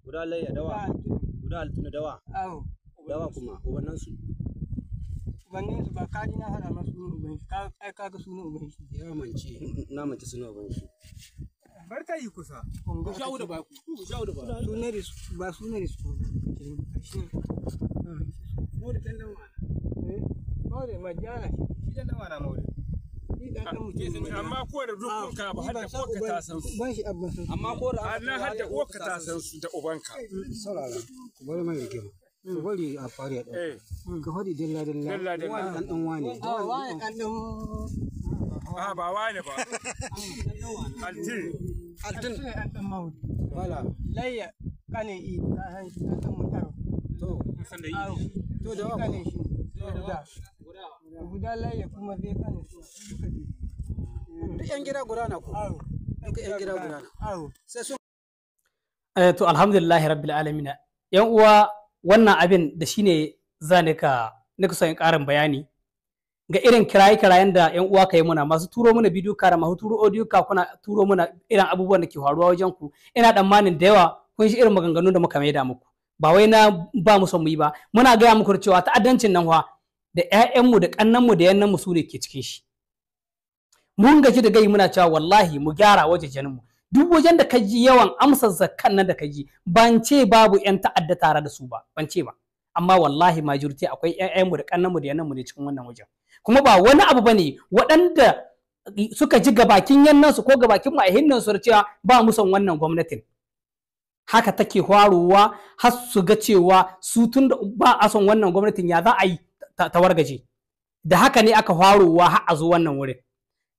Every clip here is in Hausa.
Guda layya dawa. Guda altuna dawa. Dawa kuma ubannan su. Ubannin su ba kaji na hada masu uban shi. Ka ga sunan uban shi. Ya mance na mance sunan uban shi. Bar ta yi kusa. Ku shawo da baku. Ku shawo da baku. Sunan su ba sunan su. Mu da dan dan wana. Mawde majana Shi dan dan wana mawde. Amma ko da dukkan ba har da ko ka ta san su. Ban shi abban san. Amma ko da na har da ko ka ta san su da ubanka. saurara. Ku bari mai rigima. Ku bari a fari ya dauka. Ka fadi dilla dilla. Dilla dilla. Wani dan dan wane. Wani kan dan Ba wane ba. Altin. Altin dan mawde. Wala. Layya kane i ta han shi dan mutar. To. San da yi. To da kane shi. Guda layya kuma zai kane su duka biyu. Duk yan gida guda na ku. Duka yan gida guda na. Sai su to alhamdulillahi rabbil alamin. Yan uwa wannan abin da shine zane ka nika son karin bayani ga irin kirayen da yan uwa kai muna masu turo muna bidiyo kara masu turo audio ka kuna turo muna irin abubuwan da ke faruwa wajen ku. Ina tsammanin da yawa kun shi irin maganganun da muka maida muku. Ba wai na ba mu son mu yi ba. Muna gaya muku cewa ta'addancin nan da ƴaƴanmu da ƙannanmu da yannanmu su ne ke cikin shi. Mun gaji da gai muna cewa wallahi mu gyara wajejenmu. Duk wajen da ka ji yawan amsar zakkan nan da ka ji ban ce babu ƴan ta'adda tare da su ba, ban ce ba. Amma wallahi majority akwai ƴaƴanmu da ƙannanmu da yannanmu ne cikin wannan wajen. Kuma ba wani abu bane waɗanda suka ji gabakin yannansu ko gabakin ma'ahinnansu da cewa ba mu son wannan gwamnatin. Haka take faruwa har su ga cewa su tun da ba a son wannan gwamnatin ya za a yi ta wargaje. Da haka ne aka faruwa har a zo wannan wurin.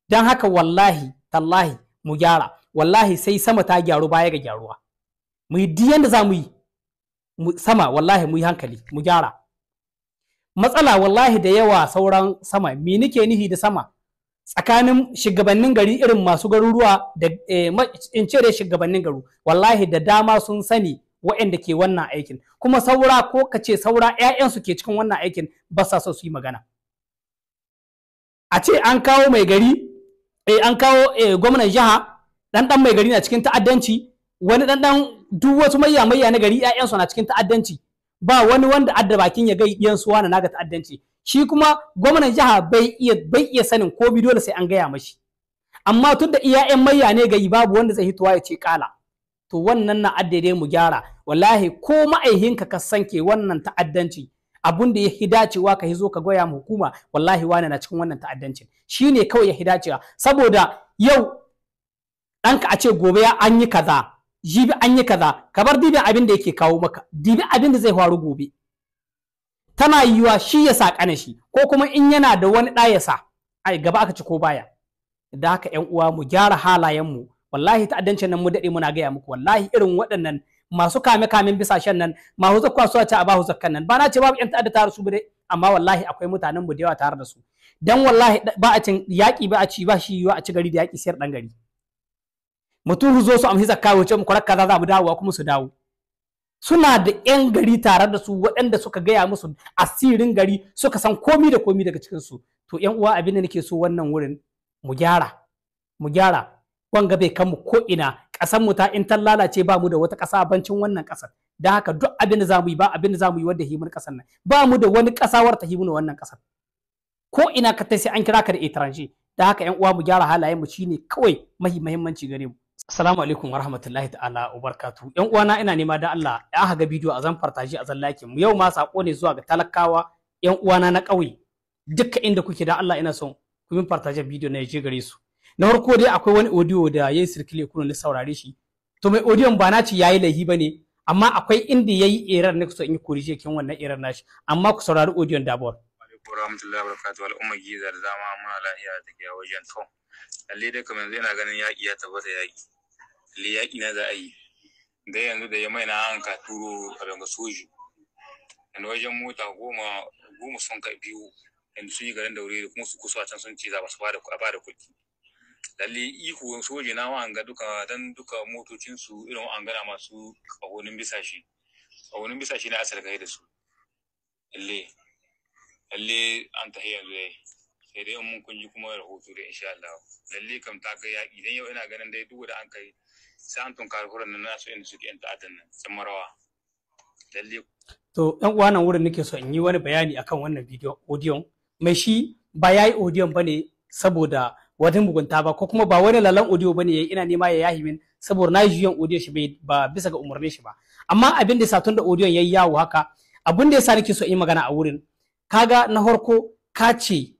Don haka wallahi tallahi mu gyara. Wallahi sai sama ta gyaru baya ga gyaruwa. Mu yi diyan da za mu yi sama wallahi mu yi hankali mu gyara. Matsala wallahi da yawa sauran sama me nake nihi da sama tsakanin shugabannin gari irin masu garuruwa da in ce da shugabannin garu wallahi da dama sun sani waɗanda ke wannan aikin kuma saura ko ka ce saura ƴaƴansu ke cikin wannan aikin ba sa so su yi magana. A ce an kawo mai gari an kawo gwamnan jiha dan mai gari na cikin ta'addanci wani dan duk wasu mayya na gari ƴaƴansu na cikin ta'addanci ba wani wanda adda bakin ya ga yan suwa na naga ta'addanci shi kuma gwamnan jiha bai iya sanin ko bi dole sai an gaya mashi amma tun da iyayen mayya ne gayi babu wanda zai hitowa ya ce kala to wannan na addade mu gyara wallahi ko ma'aihinka ka sanke wannan ta'addanci abun da ya hidacewa ka hizo ka goya mu hukuma wallahi wani na cikin wannan ta'addancin shine kawai ya hidacewa saboda yau ɗanka a ce gobe an yi kaza jibi an yi kaza ka bar dibin abin da yake kawo maka dibi abin da zai faru gobe tana yiwa shi ya sa kana shi ko kuma in yana da wani ɗa ya sa ai gaba aka ci ko baya da haka ƴan uwa mu gyara halayen mu wallahi ta'addancin nan mu dade muna gaya muku wallahi irin waɗannan masu kamen bisashen nan masu zakwa su ta abahu zakkan nan ba na ce babu ƴan ta'adda tare su bude amma wallahi akwai mutanen mu da yawa tare da su dan wallahi ba a cin yaki ba a ci ba shi yiwa a ci gari da yaki sayar dan gari mutum zo su amshi zakka wuce mu kwarar kaza za mu dawowa kuma su dawo suna da ƴan gari tare da su waɗanda suka gaya musu asirin gari suka san komi da komi daga cikin su to ƴan uwa abin da nake so wannan wurin mu gyara wanga bai kan mu ko ina ƙasar mu ta in ta lalace ba mu da wata ƙasa bancin wannan ƙasar dan haka duk abin da zamu yi ba abin da zamu yi wanda himin ƙasar nan ba mu da wani ƙasa war ta himin wannan ƙasar ko ina ka tai sai an kira ka da étranger dan haka ƴan uwa mu gyara halayen mu shine kawai muhimmanci gare mu. Assalamu alaikum wa rahmatullahi ta'ala wa barakatuh. Yan uwana ina nema da Allah ya aka ga bidiyo a zan fartaji a zallakin mu. Yau ma sako ne zuwa ga talakawa yan uwana na ƙauye. Dukka inda kuke da Allah ina son ku min fartajen bidiyo na je gare su. Na farko dai akwai wani audio da yayi circle kuno ni saurare shi. To mai audio ba na ci yayi lahi bane amma akwai inda yayi error ne so in yi corrige kin wannan error nashi. Amma ku saurari audio da bor. Wa rahmatullahi wa barakatuh. Al'umma giza da dama muna lafiya take a wajen to. Lalle dai kamar yanzu ina ganin yaƙi ya tabbata yaƙi. Lalle yaƙi na za a yi. Da yanzu da ya mai na an ka turo a banga soji. Da wajen mota goma sun kai biyu yanzu sun yi garin daure kuma su kusa can sun ce za su ba da kuɗi. Lalle iko soji na wa ga duka dan duka motocin su irin an gana masu kahonin bisashe. Kahonin bisashe na asar gai da su. Lalle an tahi yanzu yayi. Sai dai mun kun ji kuma rahoto da insha Allah lalle kam ta kai yaki dan yau ina ganin dai duk da an kai sai an tunkari hurin nan nasu inda suke yan ta'addan nan sun marawa lalle. To ɗan uwa nan wurin nake so in yi wani bayani akan wannan bidiyo audio mai shi ba yayi audio bane saboda wata mugunta ba ko kuma ba wani lalan audio bane yayi ina nema ya yahi min saboda na yi juyan audio shi ba bisa ga umarnin shi ba amma abin da satun da audio yayi yawo haka abin da yasa nake so in yi magana a wurin kaga na farko ka ce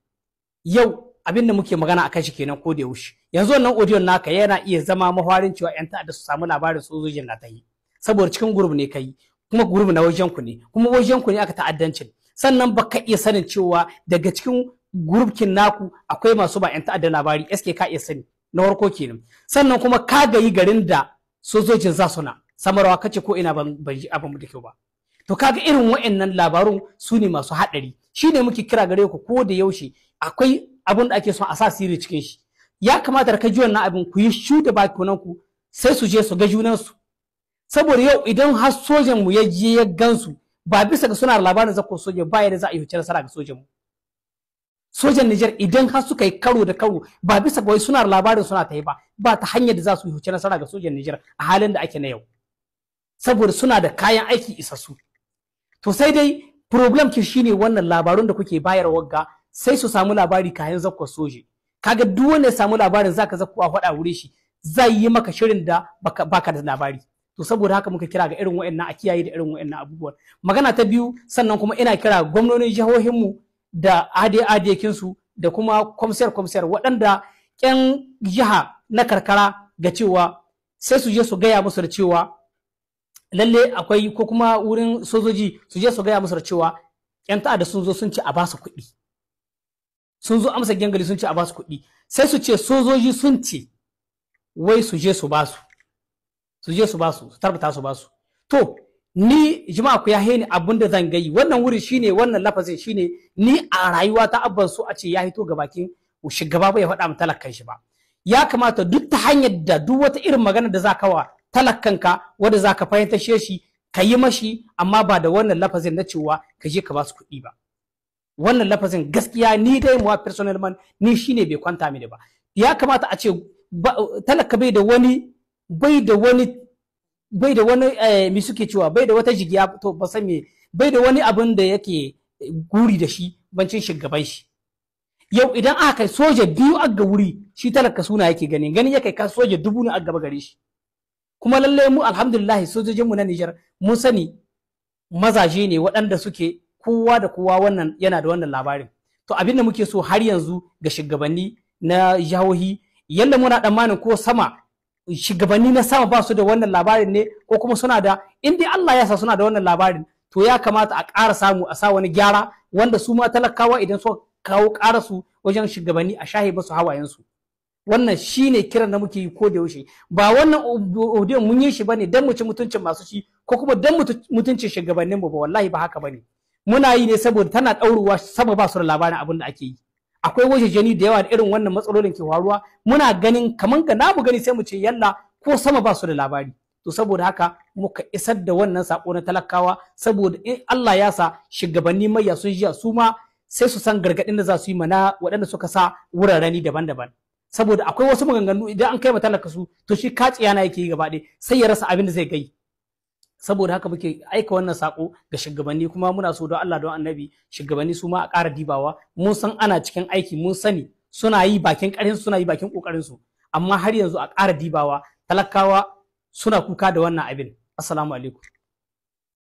yau abin da muke magana akan shi kenan ko da yaushe yanzu wannan audio naka yana iya zama mafarin cewa yan ta'adda su samu labarin sojojin na ta yi saboda cikin group ne kai kuma group na wajen ku ne kuma wajen ku ne aka ta'addancin sannan baka iya sanin cewa daga cikin gurubkin naku akwai masu ba yan ta'adda labari SK ka iya sani na farko kenan sannan kuma ka gayi garin da sojojin za su na samarwa kace ko ina ban ji abin da kyau ba to kaga irin wa'annan labarun su ne masu haɗari shine muke kira gare ku ko da yaushe akwai abin da ake son a sa sirri cikin shi ya kamata ka ji wannan abin ku yi shu da bakunan ku sai su je su ga junan su saboda yau idan har sojan mu ya je ya gansu ba bisa ga suna labarin zakko soja ba yadda za a yi huce nasara ga sojan mu sojan Niger idan har suka yi karo da karo ba bisa ga wai suna labarin suna ta yi ba ta hanyar da za su yi huce nasara ga sojan Niger a halin da ake na yau saboda suna da kayan aiki isassu to sai dai problem ki shine wannan labarun da kuke bayarwa ga sai su samu labari kayan zakko soje kaga duk wanda ya samu labarin zaka zakko a faɗa wuri shi zai yi maka shirin da baka da labari to saboda haka muka kira ga irin wa'annan a kiyaye da irin wa'annan abubuwan magana ta biyu sannan kuma ina kira gwamnonin jihohin mu da adiyakin su da kuma kwamsiyar waɗanda ƴan jiha na karkara ga cewa sai su je su gaya musu da cewa lalle akwai ko kuma wurin sojoji su je su gaya musu da cewa ƴan ta'adda sun zo sun ce a ba su kuɗi sun zo amsa gengali sun ce a ba su kuɗi sai su ce sojoji sun ce wai su je su ba su tarbata su ba su to ni jama'a ku ya ni abin da zan gayi wannan wuri shine wannan lafazin shine ni a rayuwa ta abban su a ce ya hito ga bakin shugaba bai faɗa mu talakkan shi ba ya kamata duk ta hanyar da duk wata irin magana da zaka wa talakkanka wanda zaka fahimtar shi ka yi mashi amma ba da wannan lafazin na cewa ka je ka ba su kuɗi ba wannan lafazin gaskiya ni dai mu personal man ni shine bai kwanta mini ba ya kamata a ce talaka bai da wani mi suke cewa bai da wata jigiya to ba san me bai da wani abin da yake guri da shi bancin shugaban shi yau idan aka kai soja biyu a ga wuri shi talaka suna yake gani yake kai soja dubu ne a gaba gare shi kuma lalle mu alhamdulillah sojojin mu na Niger mun sani mazaje ne waɗanda suke kowa da kowa wannan yana da wannan labarin to abin da muke so har yanzu ga shugabanni na jihohi yalla muna tsammanin ko sama shugabanni na sama ba su da wannan labarin ne ko kuma suna da in dai Allah ya sa suna da wannan labarin to ya kamata a ƙara samu a sa wani gyara wanda su ma talakawa idan su kawo ƙara su wajen shugabanni a shahi ba su hawayen su wannan shine kiran da muke yi ko da yaushe ba wannan audio mun yi shi bane dan mu ci mutuncin masu shi ko kuma dan mutuncin shugabannin mu ba wallahi ba haka bane muna yi ne saboda tana ɗauruwa sama ba su da labarin abin da ake yi akwai wajejeni da yawa da irin wannan matsalolin ke faruwa muna ganin kaman ka namu gani sai mu ce yalla ko sama ba su da labari to saboda haka muka isar da wannan sako na talakawa saboda in Allah ya sa shugabanni mayya sun jiya su ma sai su san gargadin da za su yi mana waɗanda suka sa wurareni daban-daban saboda akwai wasu maganganu idan an kai talaka su to shi kaciya na yake yi gaba ɗaya sai ya rasa abin da zai gai saboda haka muke aika wannan sako ga shugabanni kuma muna so don Allah don Annabi shugabanni su ma a ƙara dibawa mun san ana cikin aiki mun sani suna yi bakin ƙarfin suna yi bakin ƙoƙarin su amma har yanzu a ƙara dibawa talakawa suna kuka da wannan abin assalamu alaikum